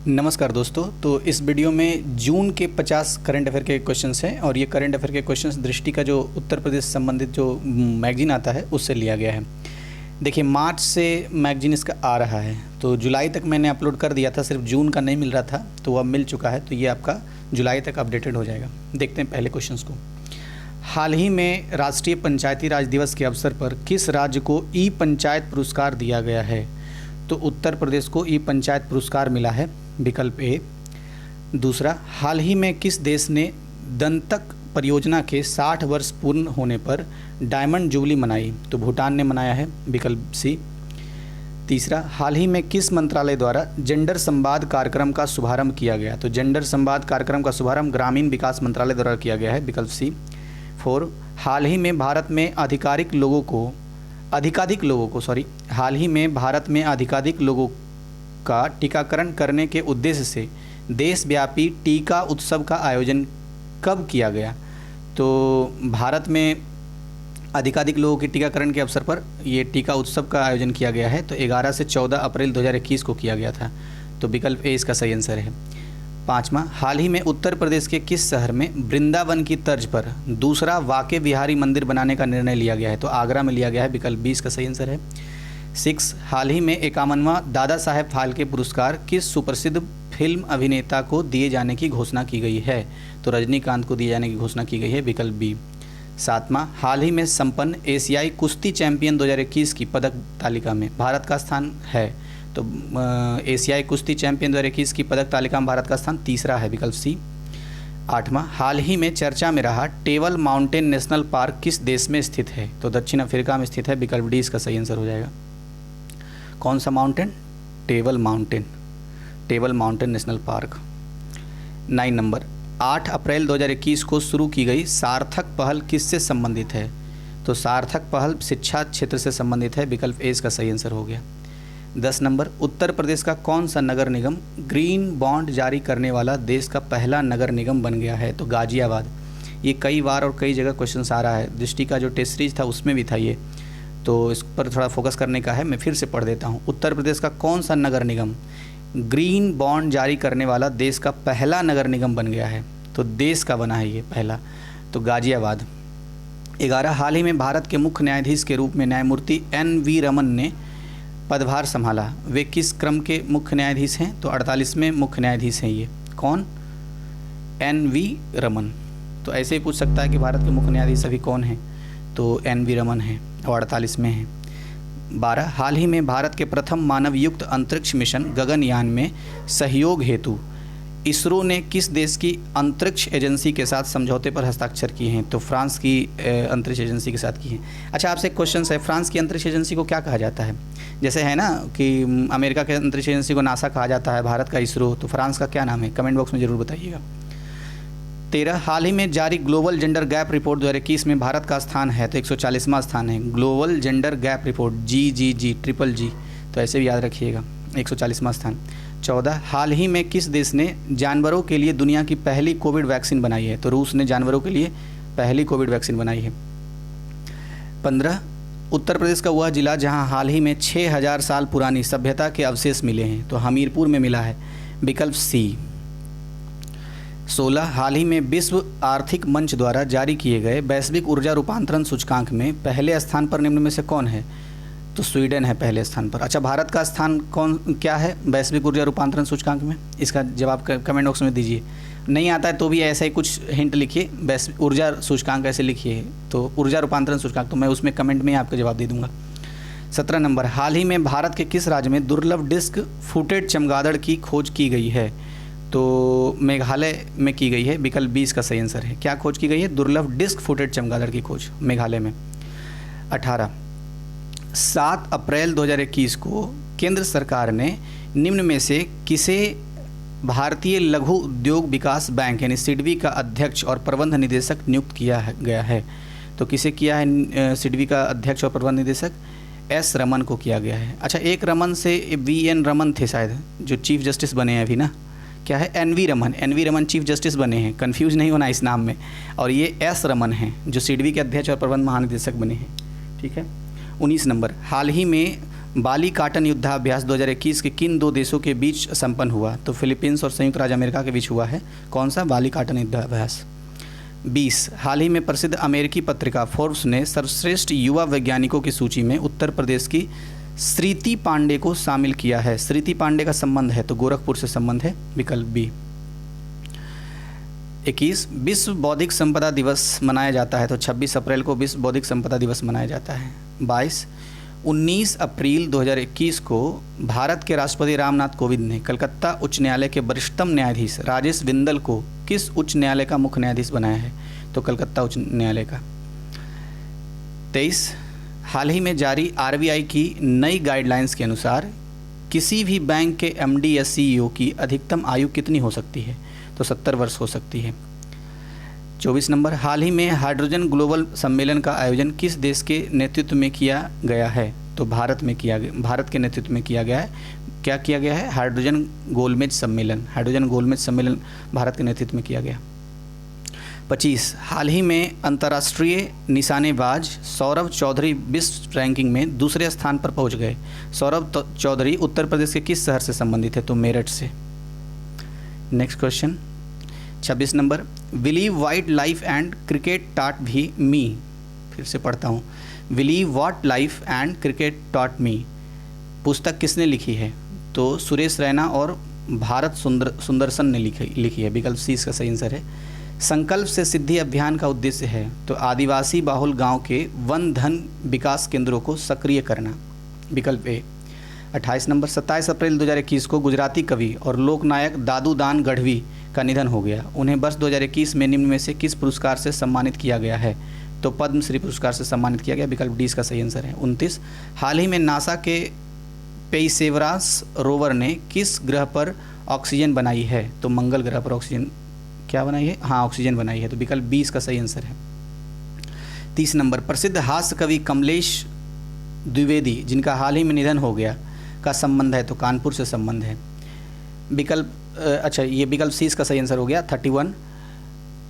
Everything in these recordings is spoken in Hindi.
नमस्कार दोस्तों। तो इस वीडियो में जून के 50 करंट अफेयर के क्वेश्चंस हैं और ये करंट अफेयर के क्वेश्चंस दृष्टि का जो उत्तर प्रदेश संबंधित जो मैगजीन आता है उससे लिया गया है। देखिए, मार्च से मैगजीन इसका आ रहा है, तो जुलाई तक मैंने अपलोड कर दिया था, सिर्फ जून का नहीं मिल रहा था, तो वह मिल चुका है। तो ये आपका जुलाई तक अपडेटेड हो जाएगा। देखते हैं पहले क्वेश्चन को। हाल ही में राष्ट्रीय पंचायती राज दिवस के अवसर पर किस राज्य को ई पंचायत पुरस्कार दिया गया है? तो उत्तर प्रदेश को ई पंचायत पुरस्कार मिला है, विकल्प ए। दूसरा, हाल ही में किस देश ने दंतक परियोजना के 60 वर्ष पूर्ण होने पर डायमंड जुबली मनाई? तो भूटान ने मनाया है, विकल्प सी। तीसरा, हाल ही में किस मंत्रालय द्वारा जेंडर संवाद कार्यक्रम का शुभारंभ किया गया? तो जेंडर संवाद कार्यक्रम का शुभारंभ ग्रामीण विकास मंत्रालय द्वारा किया गया है, विकल्प सी। 4, हाल ही में भारत में अधिकाधिक लोगों का टीकाकरण करने के उद्देश्य से देशव्यापी टीका उत्सव का आयोजन कब किया गया? तो भारत में अधिकाधिक लोगों के टीकाकरण के अवसर पर ये टीका उत्सव का आयोजन किया गया है, तो 11 से 14 अप्रैल 2021 को किया गया था। तो विकल्प ए इसका सही आंसर है। 5वां, हाल ही में उत्तर प्रदेश के किस शहर में वृंदावन की तर्ज पर दूसरा वाके बिहारी मंदिर बनाने का निर्णय लिया गया है? तो आगरा में लिया गया है, विकल्प 20 का सही आंसर है। 6, हाल ही में 51वां दादा साहेब फाल्के पुरस्कार किस सुप्रसिद्ध फिल्म अभिनेता को दिए जाने की घोषणा की गई है? तो रजनीकांत को दिए जाने की घोषणा की गई है, विकल्प बी। 7वां, हाल ही में संपन्न एशियाई कुश्ती चैंपियन 2021 की पदक तालिका में भारत का स्थान है? तो एशियाई कुश्ती चैंपियन 2021 की पदक तालिका में भारत का स्थान तीसरा है, विकल्प सी। 8वां, हाल ही में चर्चा में रहा टेबल माउंटेन नेशनल पार्क किस देश में स्थित है? तो दक्षिण अफ्रीका में स्थित है, विकल्प डी इसका सही आंसर हो जाएगा। कौन सा mountain? Table mountain national park. 9 number, 8 अप्रैल 2021 को शुरू की गई सार्थक पहल किससे संबंधित है? तो सार्थक पहल शिक्षा क्षेत्र से संबंधित है, विकल्प ए इसका सही आंसर हो गया। 10 नंबर, उत्तर प्रदेश का कौन सा नगर निगम ग्रीन बॉन्ड जारी करने वाला देश का पहला नगर निगम बन गया है? तो गाजियाबाद। ये कई बार और कई जगह क्वेश्चन आ रहा है, दृष्टि का जो टेस्ट सीरीज था उसमें भी था ये, तो इस पर थोड़ा फोकस करने का है। मैं फिर से पढ़ देता हूँ। उत्तर प्रदेश का कौन सा नगर निगम ग्रीन बॉन्ड जारी करने वाला देश का पहला नगर निगम बन गया है? तो देश का बना है ये पहला, तो गाजियाबाद। 11, हाल ही में भारत के मुख्य न्यायाधीश के रूप में न्यायमूर्ति NV रमन ने पदभार संभाला। वे किस क्रम के मुख्य न्यायाधीश हैं? तो 48वें मुख्य न्यायाधीश हैं ये। कौन? NV रमन। तो ऐसे ही पूछ सकता है कि भारत के मुख्य न्यायाधीश अभी कौन हैं? तो NV रमन हैं और 48 में हैं। 12, हाल ही में भारत के प्रथम मानव युक्त अंतरिक्ष मिशन गगनयान में सहयोग हेतु इसरो ने किस देश की अंतरिक्ष एजेंसी के साथ समझौते पर हस्ताक्षर किए हैं? तो फ्रांस की अंतरिक्ष एजेंसी के साथ किए हैं। अच्छा, आपसे एक क्वेश्चन है, फ्रांस की अंतरिक्ष एजेंसी को क्या कहा जाता है? जैसे है ना कि अमेरिका के अंतरिक्ष एजेंसी को नासा कहा जाता है, भारत का इसरो, तो फ्रांस का क्या नाम है? कमेंट बॉक्स में ज़रूर बताइएगा। 13, हाल ही में जारी ग्लोबल जेंडर गैप रिपोर्ट 2021 में भारत का स्थान है? तो 140वां स्थान है। Global gender gap report GGG, तो ऐसे भी याद रखिएगा, 140वां स्थान। 14, हाल ही में किस देश ने जानवरों के लिए दुनिया की पहली कोविड वैक्सीन बनाई है? तो रूस ने जानवरों के लिए पहली कोविड वैक्सीन बनाई है। 15, उत्तर प्रदेश का वह जिला जहां हाल ही में 6000 साल पुरानी सभ्यता के अवशेष मिले हैं? तो हमीरपुर में मिला है, विकल्प सी। 16, हाल ही में विश्व आर्थिक मंच द्वारा जारी किए गए वैश्विक ऊर्जा रूपांतरण सूचकांक में पहले स्थान पर निम्न में से कौन है? तो स्वीडन है पहले स्थान पर। अच्छा, भारत का स्थान क्या है वैश्विक ऊर्जा रूपांतरण सूचकांक में? इसका जवाब कमेंट बॉक्स में दीजिए। नहीं आता है तो भी ऐसा ही कुछ हिंट लिखिए, वैश्विक ऊर्जा सूचकांक ऐसे लिखिए, तो ऊर्जा रूपांतरण सूचकांक, तो मैं उसमें कमेंट में आपका जवाब दे दूंगा। 17 नंबर, हाल ही में भारत के किस राज्य में दुर्लभ डिस्क फुटेड चमगादड़ की खोज की गई है? तो मेघालय में की गई है, विकल्प 20 का सही आंसर है। क्या खोज की गई है? दुर्लभ डिस्क फुटेड चमगादड़ की खोज मेघालय में। 18, 7 अप्रैल 2021 को केंद्र सरकार ने निम्न में से किसे भारतीय लघु उद्योग विकास बैंक यानी सिडबी का अध्यक्ष और प्रबंध निदेशक नियुक्त किया गया है? तो किसे किया है सिडबी का अध्यक्ष और प्रबंध निदेशक? S रमन को किया गया है। अच्छा, एक रमन से VN रमन थे शायद, जो चीफ जस्टिस बने हैं अभी ना, क्या है? NV रमन चीफ जस्टिस बने हैं, कंफ्यूज नहीं होना इस नाम में। और ये S रमन हैं जो सिडबी के अध्यक्ष और प्रबंध महानिदेशक बने हैं, ठीक है। 19 नंबर, हाल ही में बाली काटन युद्धाभ्यास 2021 के किन दो देशों के बीच संपन्न हुआ? तो फिलीपींस और संयुक्त राज्य अमेरिका के बीच हुआ है। कौन सा? बाली काटन युद्धाभ्यास। 20 हाल ही में प्रसिद्ध अमेरिकी पत्रिका फोर्ब्स ने सर्वश्रेष्ठ युवा वैज्ञानिकों की सूची में उत्तर प्रदेश की स्मृति पांडे को शामिल किया है। स्मृति पांडे का संबंध है तो गोरखपुर से संबंध है, विकल्प बी। 21 विश्व बौद्धिक संपदा दिवस मनाया जाता है तो 26 अप्रैल को विश्व बौद्धिक संपदा दिवस मनाया जाता है। 22 19 अप्रैल 2021 को भारत के राष्ट्रपति रामनाथ कोविंद ने कलकत्ता उच्च न्यायालय के वरिष्ठतम न्यायाधीश राजेश बिंदल को किस उच्च न्यायालय का मुख्य न्यायाधीश बनाया है? तो कलकत्ता उच्च न्यायालय का। 23 हाल ही में जारी आरबीआई की नई गाइडलाइंस के अनुसार किसी भी बैंक के एमडी या सीईओ की अधिकतम आयु कितनी हो सकती है? तो 70 वर्ष हो सकती है। 24 नंबर हाल ही में हाइड्रोजन ग्लोबल सम्मेलन का आयोजन किस देश के नेतृत्व में किया गया है? तो भारत के नेतृत्व में किया गया है। क्या किया गया है? हाइड्रोजन गोलमेज सम्मेलन भारत के नेतृत्व में किया गया। 25 हाल ही में अंतर्राष्ट्रीय निशानेबाज सौरभ चौधरी विश्व रैंकिंग में दूसरे स्थान पर पहुंच गए। सौरभ चौधरी उत्तर प्रदेश के किस शहर से संबंधित है? तो मेरठ से। Next question 26 number believe what life and cricket taught भी मी। फिर से पढ़ता हूँ, believe what life and cricket taught me पुस्तक किसने लिखी है? तो सुरेश रैना और भारत सुंदरसन ने लिखी है। विकल्प सी इसका सही आंसर है। संकल्प से सिद्धि अभियान का उद्देश्य है तो आदिवासी बाहुल गांव के वन धन विकास केंद्रों को सक्रिय करना। विकल्प ए। 28 नंबर 27 अप्रैल 2021 को गुजराती कवि और लोकनायक दादू दान गढ़वी का निधन हो गया। उन्हें वर्ष 2021 में निम्न में से किस पुरस्कार से सम्मानित किया गया है? तो पद्मश्री पुरस्कार से सम्मानित किया गया। विकल्प डी इसका सही आंसर है। 29 हाल ही में नासा के पेइसेवरास रोवर ने किस ग्रह पर ऑक्सीजन बनाई है? तो मंगल ग्रह पर ऑक्सीजन क्या बनाई है? हाँ, ऑक्सीजन बनाई है। तो विकल्प बी इसका सही आंसर है। 30 नंबर प्रसिद्ध हास्य कवि कमलेश द्विवेदी जिनका हाल ही में निधन हो गया का संबंध है? तो कानपुर से संबंध है। विकल्प ये विकल्प सी इसका सही आंसर हो गया। 31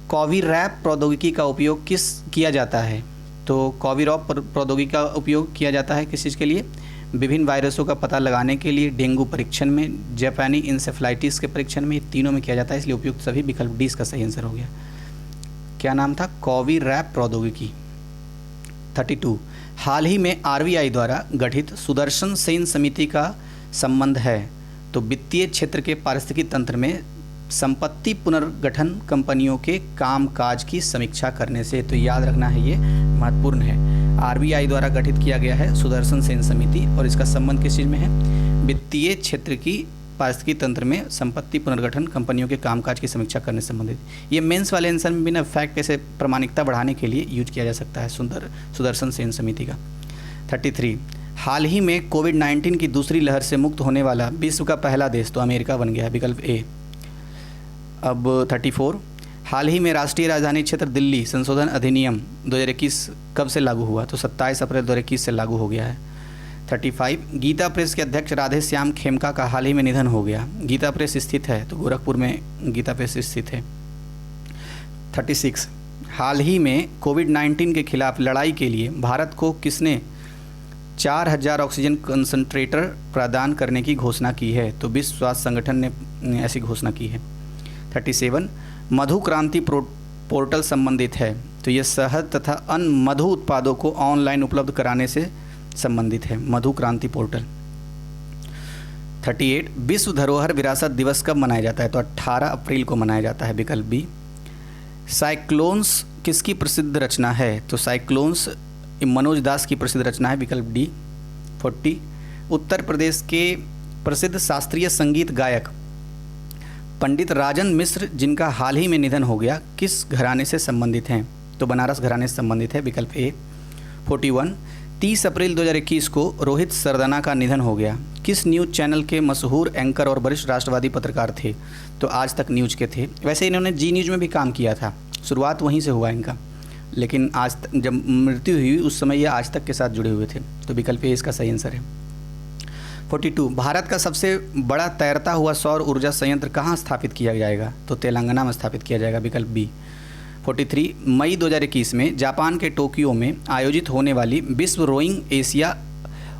कॉवीरैप प्रौद्योगिकी का उपयोग किस किया जाता है? तो कॉवीरैप प्रौद्योगिकी का उपयोग किया जाता है किस चीज़ के लिए? विभिन्न वायरसों का पता लगाने के लिए, डेंगू परीक्षण में, जापानी इंसेफ्लाइटिस के परीक्षण में, तीनों में किया जाता है, इसलिए उपयुक्त सभी। विकल्प डी इसका सही आंसर हो गया। क्या नाम था? कॉवीरैप प्रौद्योगिकी। 32 हाल ही में आरबीआई द्वारा गठित सुदर्शन सेन समिति का संबंध है तो वित्तीय क्षेत्र के पारिस्थितिकी तंत्र में संपत्ति पुनर्गठन कंपनियों के कामकाज की समीक्षा करने से। तो याद रखना है, ये महत्वपूर्ण है। आरबीआई द्वारा गठित किया गया है सुदर्शन सेन समिति और इसका संबंध किस चीज़ में है? वित्तीय क्षेत्र की पारिस्थितिकी तंत्र में संपत्ति पुनर्गठन कंपनियों के कामकाज की समीक्षा करने से संबंधित। ये मेंस वाले आंसर में भी ना फैक्ट कैसे प्रामाणिकता बढ़ाने के लिए यूज किया जा सकता है सुदर्शन सेन समिति का। 33 हाल ही में कोविड-19 की दूसरी लहर से मुक्त होने वाला विश्व का पहला देश तो अमेरिका बन गया। विकल्प ए। अब 34 हाल ही में राष्ट्रीय राजधानी क्षेत्र दिल्ली संशोधन अधिनियम 2021 कब से लागू हुआ? तो 27 अप्रैल 2021 से लागू हो गया है। 35 गीता प्रेस के अध्यक्ष राधे श्याम खेमका का हाल ही में निधन हो गया। गीता प्रेस स्थित है तो गोरखपुर में गीता प्रेस स्थित है। 36 हाल ही में कोविड-19 के खिलाफ लड़ाई के लिए भारत को किसने 4000 ऑक्सीजन कंसंट्रेटर प्रदान करने की घोषणा की है? तो विश्व स्वास्थ्य संगठन ने ऐसी घोषणा की है। 37 मधु क्रांति पोर्टल संबंधित है तो ये शहद तथा अन्य मधु उत्पादों को ऑनलाइन उपलब्ध कराने से संबंधित है, मधु क्रांति पोर्टल। 38 विश्व धरोहर विरासत दिवस कब मनाया जाता है? तो 18 अप्रैल को मनाया जाता है। विकल्प बी। साइक्लोन्स किसकी प्रसिद्ध रचना है? तो साइक्लोन्स मनोज दास की प्रसिद्ध रचना है। विकल्प डी। 40 उत्तर प्रदेश के प्रसिद्ध शास्त्रीय संगीत गायक पंडित राजन मिश्र जिनका हाल ही में निधन हो गया किस घराने से संबंधित हैं? तो बनारस घराने से संबंधित है। विकल्प ए। 41 30 अप्रैल 2021 को रोहित सरदाना का निधन हो गया। किस न्यूज़ चैनल के मशहूर एंकर और वरिष्ठ राष्ट्रवादी पत्रकार थे? तो आज तक न्यूज़ के थे। वैसे इन्होंने जी न्यूज़ में भी काम किया था, शुरुआत वहीं से हुआ इनका, लेकिन आज तक जब मृत्यु हुई उस समय ये आज तक के साथ जुड़े हुए थे। तो विकल्प ए इसका सही आंसर है। 42 भारत का सबसे बड़ा तैरता हुआ सौर ऊर्जा संयंत्र कहाँ स्थापित किया जाएगा? तो तेलंगाना में स्थापित किया जाएगा। विकल्प बी। 43 मई 2021 में जापान के टोक्यो में आयोजित होने वाली विश्व rowing Asia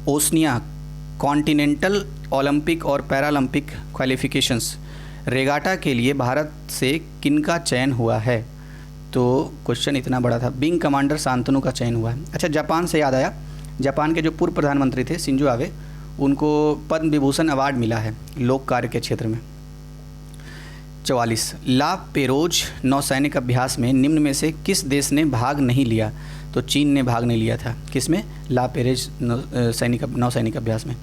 Oceania continental Olympic और पैरालंपिक क्वालिफिकेशंस रेगाटा के लिए भारत से किनका चयन हुआ है? तो क्वेश्चन इतना बड़ा था। विंग कमांडर शांतनु का चयन हुआ है। अच्छा, जापान से याद आया, जापान के जो पूर्व प्रधानमंत्री थे शिंजो आबे, उनको पद्म विभूषण अवार्ड मिला है लोक कार्य के क्षेत्र में। 44 ला पेरोज नौसैनिक अभ्यास में निम्न में से किस देश ने भाग नहीं लिया? तो चीन ने भाग नहीं लिया था। किस में? ला पेरोज नौसैनिक अभ्यास में,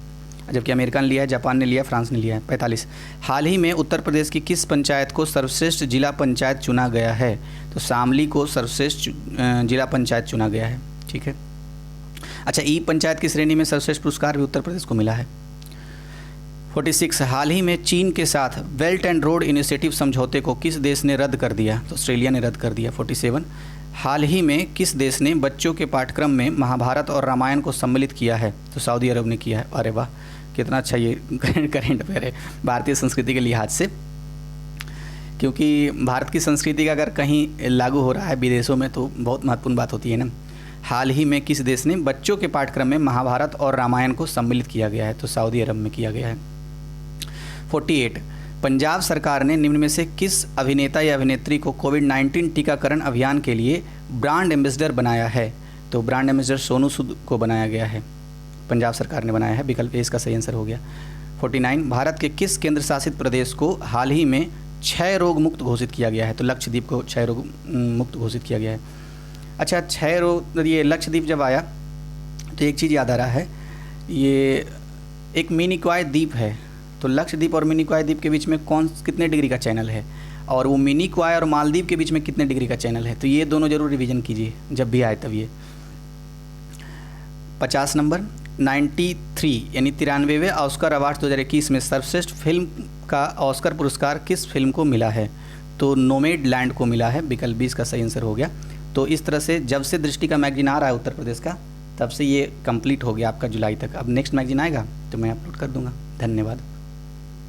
जबकि अमेरिका ने लिया है, जापान ने लिया, फ्रांस ने लिया है। 45 हाल ही में उत्तर प्रदेश की किस पंचायत को सर्वश्रेष्ठ जिला पंचायत चुना गया है? तो शामली को सर्वश्रेष्ठ जिला पंचायत चुना गया है। ठीक है। अच्छा, ई पंचायत की श्रेणी में सर्वश्रेष्ठ पुरस्कार भी उत्तर प्रदेश को मिला है। 46 हाल ही में चीन के साथ बेल्ट एंड रोड इनिशिएटिव समझौते को किस देश ने रद्द कर दिया? तो ऑस्ट्रेलिया ने रद्द कर दिया। 47 हाल ही में किस देश ने बच्चों के पाठ्यक्रम में महाभारत और रामायण को सम्मिलित किया है? तो सऊदी अरब ने किया है। अरे वाह, कितना अच्छा ये करेंट अफेयर है भारतीय संस्कृति के लिहाज से, क्योंकि भारत की संस्कृति का अगर कहीं लागू हो रहा है विदेशों में तो बहुत महत्वपूर्ण बात होती है ना। हाल ही में किस देश ने बच्चों के पाठ्यक्रम में महाभारत और रामायण को सम्मिलित किया गया है? तो सऊदी अरब में किया गया है। 48 पंजाब सरकार ने निम्न में से किस अभिनेता या अभिनेत्री को कोविड-19 टीकाकरण अभियान के लिए ब्रांड एम्बेसडर बनाया है? तो ब्रांड एम्बेसडर सोनू सूद को बनाया गया है, पंजाब सरकार ने बनाया है। विकल्प ए इसका सही आंसर हो गया। 49 भारत के किस केंद्र शासित प्रदेश को हाल ही में क्षय रोग मुक्त घोषित किया गया है? तो लक्षद्वीप को क्षय रोग मुक्त घोषित किया गया है। अच्छा, क्षय रोग, ये लक्षद्वीप जब आया तो एक चीज़ याद आ रहा है, ये एक मिनिकॉय द्वीप है, तो लक्षद्वीप और मिनिकॉय द्वीप के बीच में कितने डिग्री का चैनल है, और वो मिनिकॉय और मालदीव के बीच में कितने डिग्री का चैनल है? तो ये दोनों जरूर रिवीजन कीजिए जब भी आए तब ये। 50 नंबर 93 यानी 93वें ऑस्कर अवार्ड 2021 में सर्वश्रेष्ठ फिल्म का ऑस्कर पुरस्कार किस फिल्म को मिला है? तो नोमैडलैंड को मिला है। विकल्प 20 का सही आंसर हो गया। तो इस तरह से जब से दृष्टि का मैगजीन आ रहा है उत्तर प्रदेश का, तब से ये कंप्लीट हो गया आपका जुलाई तक। अब नेक्स्ट मैगजीन आएगा तो मैं अपलोड कर दूंगा। धन्यवाद।